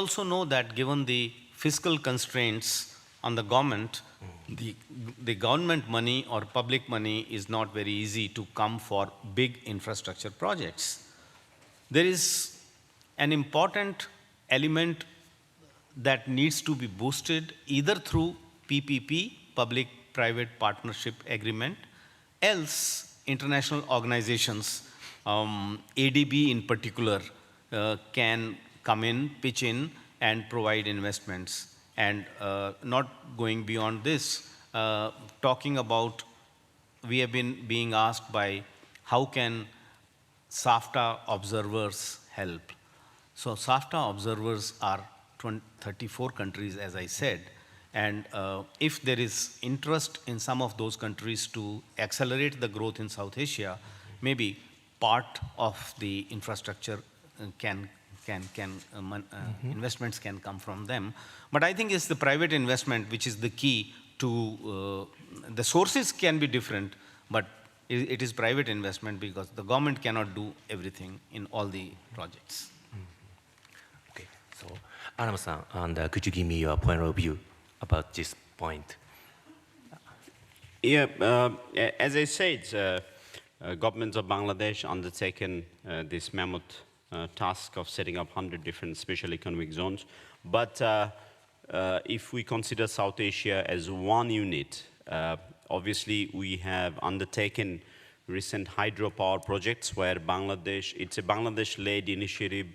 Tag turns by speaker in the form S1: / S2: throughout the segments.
S1: also know that given the fiscal constraints on the government, the, the government money or public money is not very easy to come for big infrastructure projects. There is an important element that needs to be boosted either through PPP, public-private partnership agreement, else international organizations, ADB in particular, can come in, pitch in, and provide investments. And not going beyond this, talking about, we have been being asked by how can SAFTA observers help. So SAFTA observers are 34 countries, as I said, and if there is interest in some of those countries to accelerate the growth in South Asia, maybe part of the infrastructure investments can come from them. But I think it's the private investment which is the key to, the sources can be different, but it is private investment because the government cannot do everything in all the projects.
S2: Okay, so Anam-san, and could you give me your point of view about this point?
S3: Yeah, as I said, governments of Bangladesh undertaken this mammoth task of setting up 100 different special economic zones. But if we consider South Asia as one unit, obviously we have undertaken recent hydropower projects where Bangladesh, it's a Bangladesh-led initiative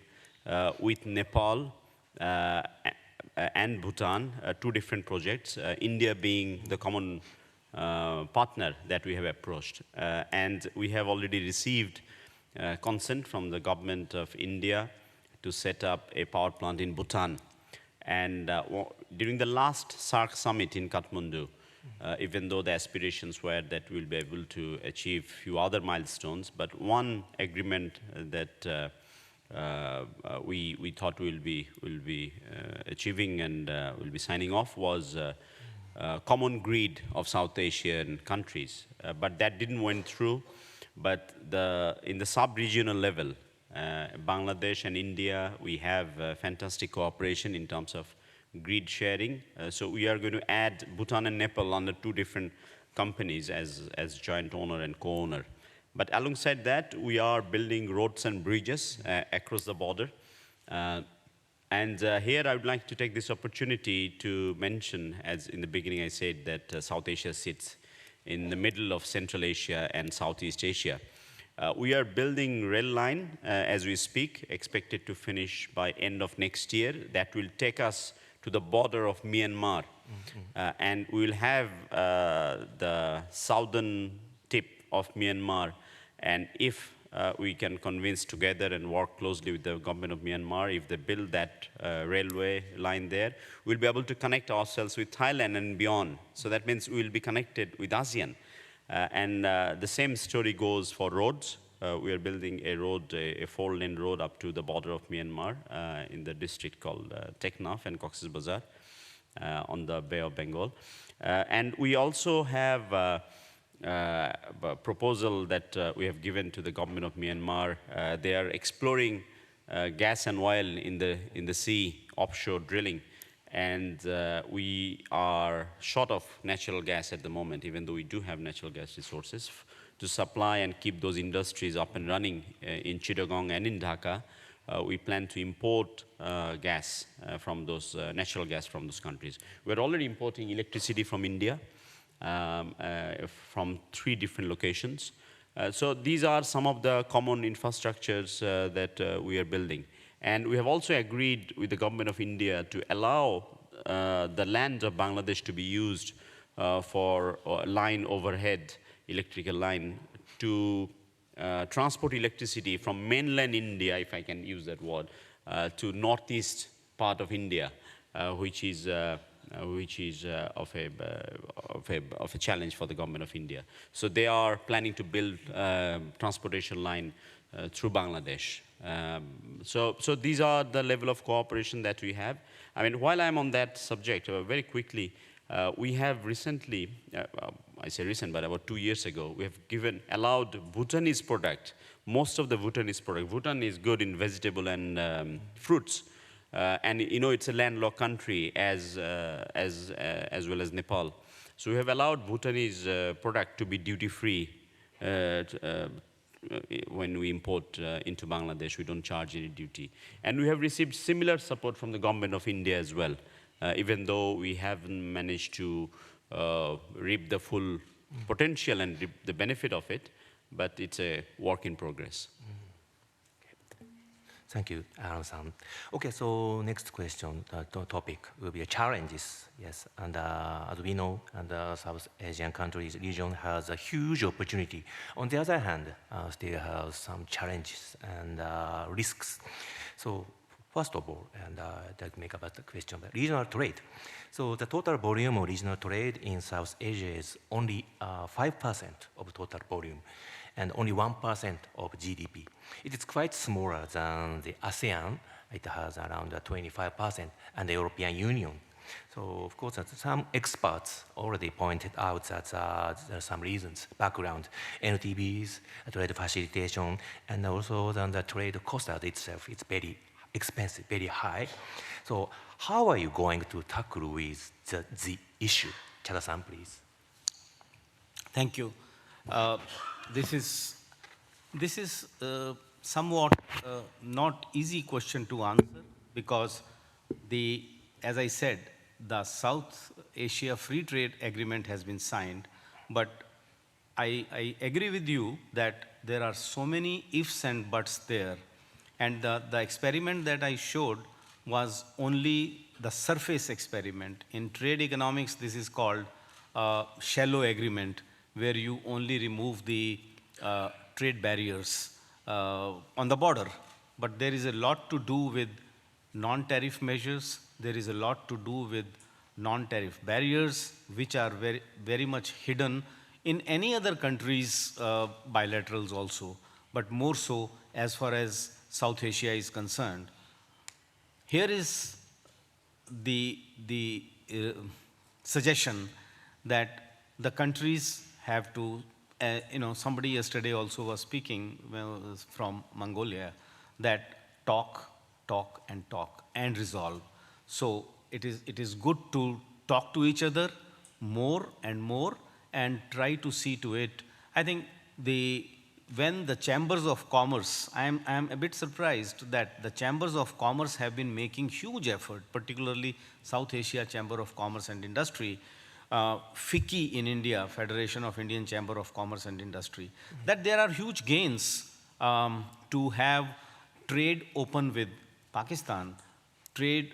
S3: with Nepal and Bhutan, two different projects, India being the common partner that we have approached. And we have already received consent from the government of India to set up a power plant in Bhutan. And during the last SAARC summit in Kathmandu, even though the aspirations were that we'll be able to achieve a few other milestones, but one agreement that we thought we'll be achieving and we'll be signing off was common grid of South Asian countries. But that didn't went through. But in the sub-regional level, Bangladesh and India, we have fantastic cooperation in terms of grid sharing. So we are going to add Bhutan and Nepal under two different companies as joint owner and co-owner. But alongside that, we are building roads and bridges across the border. And here I would like to take this opportunity to mention, as in the beginning I said, that South Asia sits in the middle of Central Asia and Southeast Asia. We are building rail line as we speak, expected to finish by end of next year. That will take us to the border of Myanmar. And we will have the southern tip of Myanmar. And if we can convince together and work closely with the government of Myanmar, if they build that railway line there, we'll be able to connect ourselves with Thailand and beyond. So that means we'll be connected with ASEAN. And the same story goes for roads. We are building a road, a 4-lane road up to the border of Myanmar in the district called Teknaf and Cox's Bazar on the Bay of Bengal. And we also have a proposal that we have given to the government of Myanmar. They are exploring gas and oil in the sea, offshore drilling. And we are short of natural gas at the moment, even though we do have natural gas resources to supply and keep those industries up and running in Chittagong and in Dhaka. We plan to import gas from those, natural gas from those countries. We're already importing electricity from India, from 3 different locations. So these are some of the common infrastructures that we are building. And we have also agreed with the government of India to allow the land of Bangladesh to be used for line overhead, electrical line, to transport electricity from mainland India, if I can use that word, to northeast part of India, which is of a challenge for the government of India. So they are planning to build transportation line through Bangladesh. So these are the level of cooperation that we have. I mean, while I'm on that subject, very quickly, we have recently, I say recent, but about 2 years ago, we have allowed Bhutanese product, most of the Bhutanese product. Bhutan is good in vegetable and fruits. And you know, it's a landlocked country as well as Nepal. So we have allowed Bhutanese product to be duty-free when we import into Bangladesh. We don't charge any duty. And we have received similar support from the government of India as well, even though we haven't managed to reap the full potential and reap the benefit of it, but it's a work in progress.
S2: Thank you, Aram-san. Okay, so next question, topic will be challenges. Yes, and as we know, and South Asian countries region has a huge opportunity. On the other hand, still has some challenges and risks. So first of all, and that make about the question about regional trade. So the total volume of regional trade in South Asia is only 5% of total volume, and only 1% of GDP. It is quite smaller than the ASEAN. It has around 25%, and the European Union. So of course, some experts already pointed out that there are some reasons, background, NTBs, trade facilitation, and also then the trade cost itself is very expensive, very high. So how are you going to tackle with the issue? Chada-san, please.
S1: Thank you. This is somewhat not easy question to answer, because as I said, the South Asia Free Trade Agreement has been signed, but I agree with you that there are so many ifs and buts there, and the experiment that I showed was only the surface experiment. In trade economics, this is called shallow agreement, where you only remove the trade barriers on the border. But there is a lot to do with non-tariff measures. There is a lot to do with non-tariff barriers, which are very, very much hidden in any other country's bilaterals also, but more so as far as South Asia is concerned. Here is the suggestion that the countries have to, somebody yesterday also was speaking from Mongolia, that talk and resolve. So it is good to talk to each other more and more and try to see to it. I think when the chambers of commerce, I am a bit surprised that the chambers of commerce have been making huge effort, particularly South Asia Chamber of Commerce and Industry, FICCI in India, Federation of Indian Chamber of Commerce and Industry, that there are huge gains to have trade open with Pakistan, trade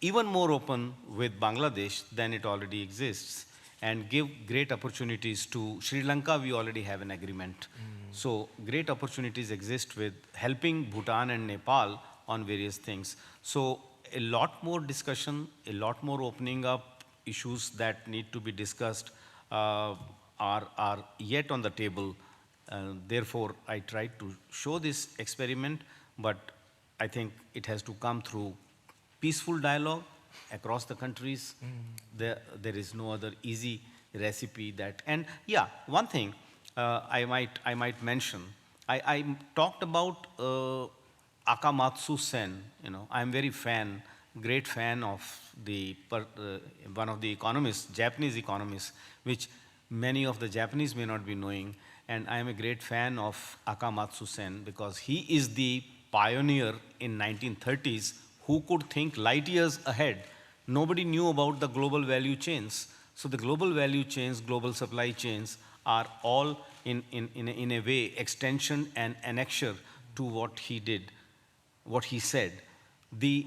S1: even more open with Bangladesh than it already exists, and give great opportunities to Sri Lanka. We already have an agreement. So great opportunities exist with helping Bhutan and Nepal on various things. So a lot more discussion, a lot more opening up, issues that need to be discussed are yet on the table. Therefore, I tried to show this experiment, but I think it has to come through peaceful dialogue across the countries. There is no other easy recipe that. And yeah, one thing I might mention. I talked about Akamatsu Sen. I'm very great fan of one of the economists, Japanese economists, which many of the Japanese may not be knowing. And I am a great fan of Akamatsu Sen because he is the pioneer in 1930s who could think light years ahead. Nobody knew about the global value chains. So the global value chains, global supply chains are all in a way extension and annexure to what he did, what he said. The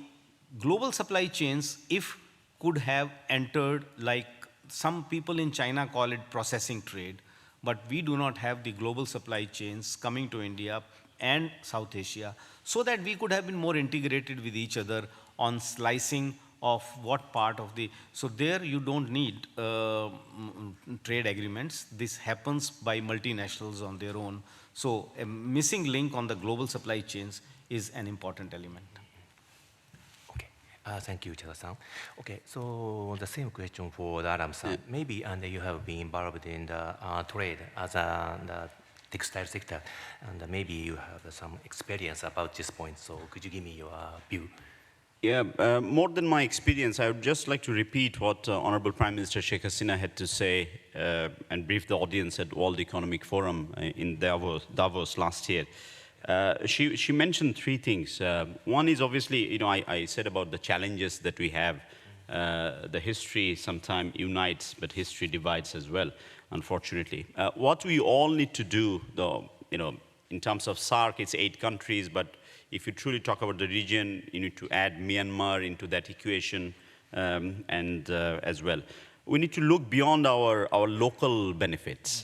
S1: global supply chains, if could have entered, like some people in China call it processing trade, but we do not have the global supply chains coming to India and South Asia, so that we could have been more integrated with each other on slicing of what part of the, so there you don't need trade agreements. This happens by multinationals on their own. So a missing link on the global supply chains is an important element.
S2: Okay, thank you, Chada-san. Okay, so the same question for Aram-san. Maybe and you have been involved in the trade as the textile sector, and maybe you have some experience about this point. So could you give me your view?
S3: Yeah, more than my experience, I would just like to repeat what Honorable Prime Minister Sheikh Hasina had to say and brief the audience at World Economic Forum in Davos last year. She mentioned three things. One is obviously, I said about the challenges that we have. The history sometimes unites, but history divides as well, unfortunately. What we all need to do, though, in terms of SARC, it's 8 countries, but if you truly talk about the region, you need to add Myanmar into that equation as well. We need to look beyond our local benefits,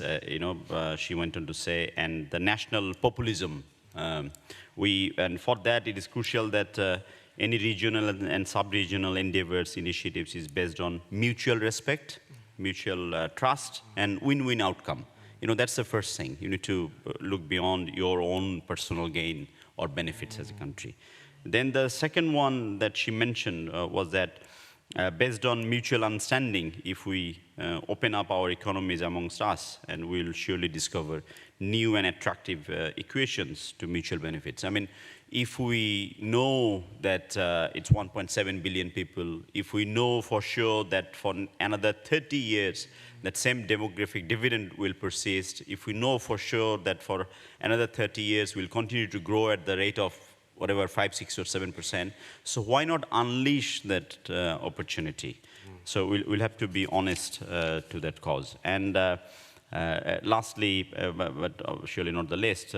S3: she went on to say, and the national populism. And for that, it is crucial that any regional and sub-regional endeavors, initiatives is based on mutual respect, mutual trust, and win-win outcome. That's the first thing. You need to look beyond your own personal gain or benefits as a country. Then the second one that she mentioned was that based on mutual understanding, if we open up our economies amongst us, and we'll surely discover new and attractive equations to mutual benefits. I mean, if we know that it's 1.7 billion people, if we know for sure that for another 30 years, that same demographic dividend will persist, if we know for sure that for another 30 years we'll continue to grow at the rate of whatever, 5, 6, or 7%, so why not unleash that opportunity? So we'll have to be honest to that cause. And lastly, but surely not the least,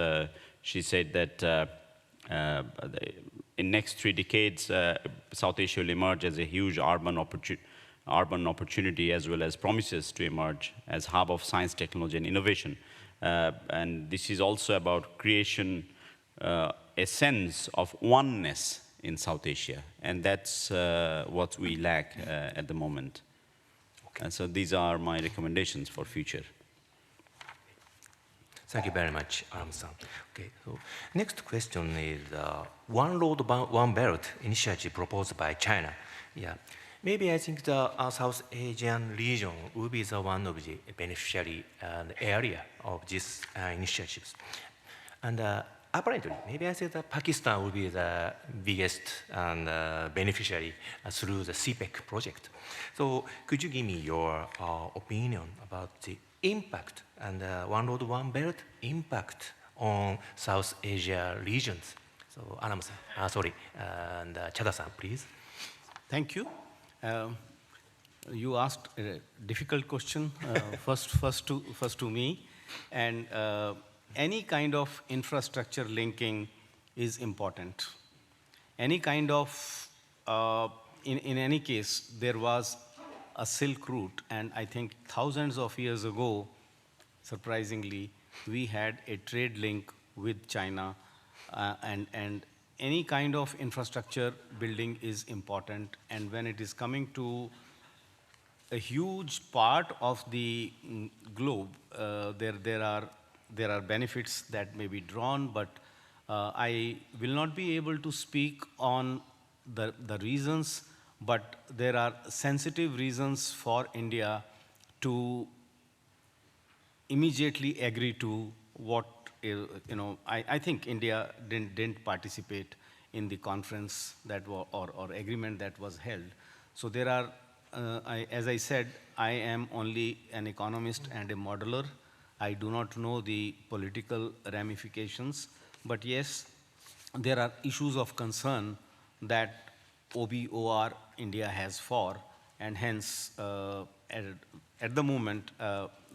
S3: she said that in next 3 decades, South Asia will emerge as a huge urban opportunity as well as promises to emerge as hub of science, technology, and innovation. And this is also about creation, a sense of oneness in South Asia. And that's what we lack at the moment. Okay. And so these are my recommendations for future.
S2: Thank you very much, Aram-san. Okay, so next question is One Road, One Belt initiative proposed by China. Yeah, maybe I think the South Asian region will be the one of the beneficiary area of these initiatives. And apparently, maybe I say that Pakistan will be the biggest beneficiary through the CPEC project. So could you give me your opinion about the impact and One Road, One Belt impact on South Asia regions? So Aram-san, and Chada-san, please.
S1: Thank you. You asked a difficult question first to me, and any kind of infrastructure linking is important. Any kind of, in any case, there was a Silk Route, and I think thousands of years ago, surprisingly, we had a trade link with China, and any kind of infrastructure building is important. And when it is coming to a huge part of the globe, there are benefits that may be drawn, but I will not be able to speak on the reasons, but there are sensitive reasons for India to immediately agree to what, I think India didn't participate in the conference that or agreement that was held. So there are, as I said, I am only an economist and a modeler. I do not know the political ramifications, but yes, there are issues of concern that OBOR India has for, and hence, at the moment,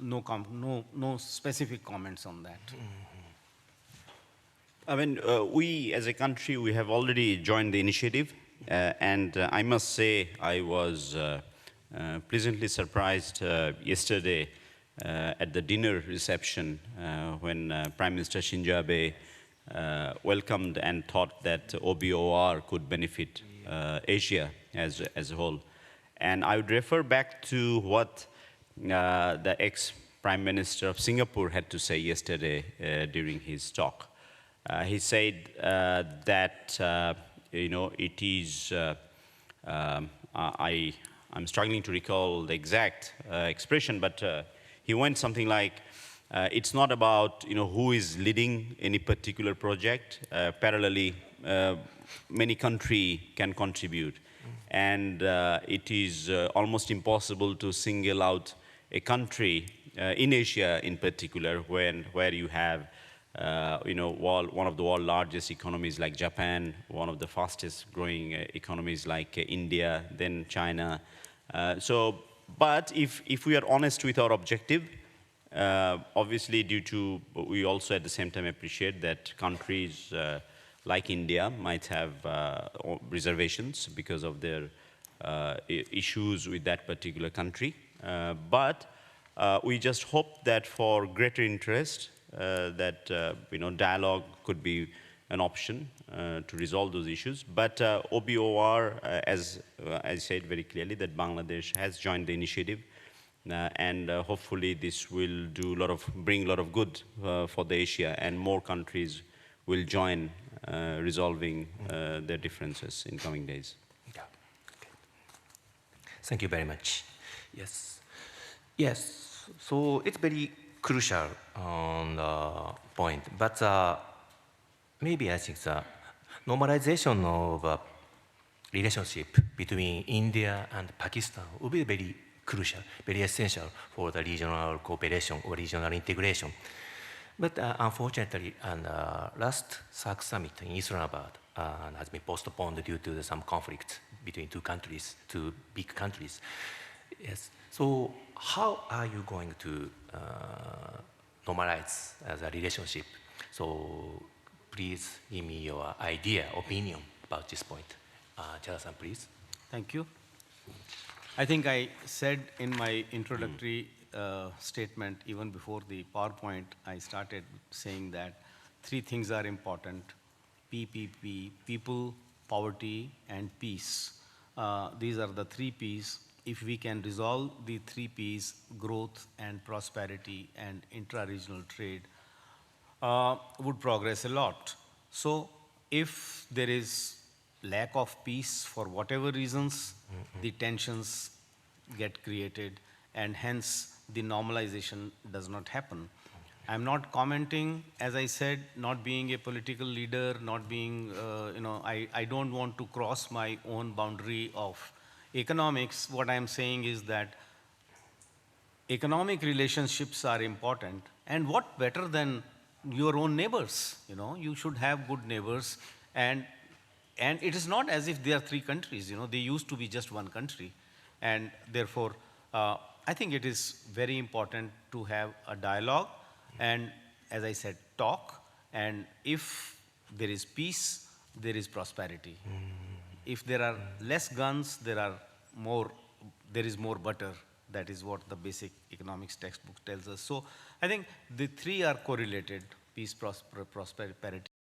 S1: no specific comments on that.
S3: I mean, we as a country, we have already joined the initiative, and I must say I was pleasantly surprised yesterday at the dinner reception when Prime Minister Shinzo Abe welcomed and thought that OBOR could benefit Asia as a whole. And I would refer back to what the ex-Prime Minister of Singapore had to say yesterday during his talk. He said that, it is, I'm struggling to recall the exact expression, but he went something like, it's not about, who is leading any particular project. Parallelly, many country can contribute. And it is almost impossible to single out a country in Asia in particular where you have one of the world's largest economies like Japan, one of the fastest growing economies like India, then China. But if we are honest with our objective, obviously we also at the same time appreciate that countries like India might have reservations because of their issues with that particular country. But we just hope that for greater interest, that dialogue could be an option to resolve those issues. But OBOR, as I said very clearly, that Bangladesh has joined the initiative, and hopefully this will bring a lot of good for the Asia, and more countries will join resolving their differences in coming days.
S2: Yeah. Okay. Thank you very much. Yes. Yes. So it's very crucial on the point, but maybe I think the normalization of relationship between India and Pakistan will be very crucial, very essential for the regional cooperation or regional integration. But unfortunately, last SAARC summit in Islamabad has been postponed due to some conflict between two big countries. Yes. So how are you going to normalize the relationship? So please give me your opinion about this point. Chara-san, please.
S1: Thank you. I think I said in my introductory statement, even before the PowerPoint, I started saying that 3 things are important: PPP, people, poverty, and peace. These are the 3 Ps. If we can resolve the 3 Ps, growth and prosperity and intra-regional trade, would progress a lot. So if there is lack of peace for whatever reasons, the tensions get created, and hence the normalization does not happen. I'm not commenting, as I said, not being a political leader, not being, I don't want to cross my own boundary of economics. What I'm saying is that economic relationships are important, and what better than your own neighbors? You should have good neighbors, and it is not as if there are 3 countries. They used to be just one country, and therefore I think it is very important to have a dialogue, and as I said, talk. And if there is peace, there is prosperity. If there are less guns, there is more butter. That is what the basic economics textbook tells us. So I think the 3 are correlated: peace, prosperity,